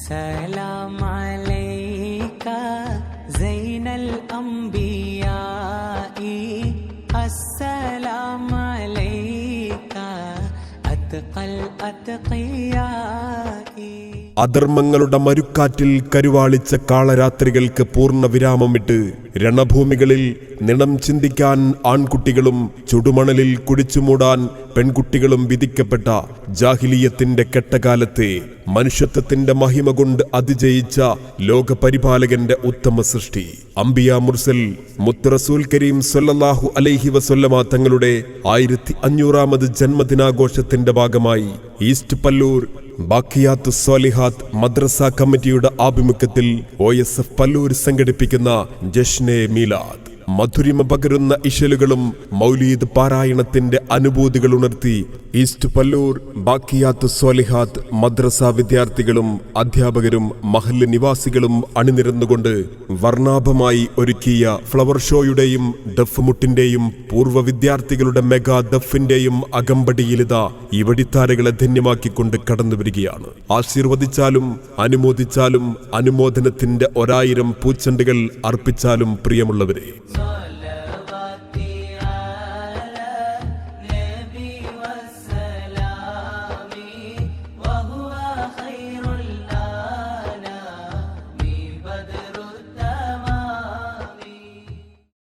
സലാം അലൈക സൈനൽ അംബിയാഇ അസ്സലാം അലൈക അത്ഖൽ അത്ഖിയാഇ. അധർമ്മങ്ങളുടെ മരുക്കാറ്റിൽ കരുവാളിച്ച കാളരാത്രികൾക്ക് പൂർണ്ണ വിരാമമിട്ട് രണഭൂമികളിൽ നിണം ചിന്തിക്കാൻ ആൺകുട്ടികളും ചുടുമണലിൽ കുടിച്ചുമൂടാൻ പെൺകുട്ടികളും വിധിക്കപ്പെട്ട ജാഹിലിയത്തിന്റെ കെട്ടകാലത്തെ മനുഷ്യത്വത്തിന്റെ മഹിമ കൊണ്ട് അതിജയിച്ച ലോകപരിപാലകന്റെ ഉത്തമ സൃഷ്ടി അംബിയ മുർസൽ മുത്ത് റസൂൽ കരീം സ്വല്ലല്ലാഹു അലൈഹി വസല്ലമ തങ്ങളുടെ 1500ാമത് ജന്മദിനാഘോഷത്തിന്റെ ഭാഗമായി ഈസ്റ്റ് പല്ലൂർ ബാഖിയാത്തു സ്വാലിഹാത്ത് മദ്രസ കമ്മിറ്റിയുടെ ആഭിമുഖ്യത്തിൽ OSF പല്ലൂർ സംഘടിപ്പിക്കുന്ന ജശ്നെ മീലാദ് മധുരിമ പകരുന്ന ഇശലുകളും മൗലീദ് പാരായണത്തിന്റെ അനുഭൂതികൾ ഉണർത്തി ഈസ്റ്റ് പല്ലൂർ ബാഖിയാത്തു സ്വാലിഹാത്ത് മദ്രസ വിദ്യാർത്ഥികളും അധ്യാപകരും മഹല്ല് നിവാസികളും അണിനിരന്നുകൊണ്ട് വർണ്ണാഭമായി ഒരുക്കിയ ഫ്ലവർ ഷോയുടെയും ദഫ്മുട്ടിന്റെയും പൂർവ്വ വിദ്യാർത്ഥികളുടെ മെഗാ ദഫിന്റെയും അകമ്പടിയിലിത ഇവടിത്താരകളെ ധന്യമാക്കിക്കൊണ്ട് കടന്നുവരികയാണ്. ആശീർവദിച്ചാലും അനുമോദിച്ചാലും അനുമോദനത്തിന്റെ 1000 പൂച്ചെണ്ടുകൾ അർപ്പിച്ചാലും പ്രിയമുള്ളവരെ,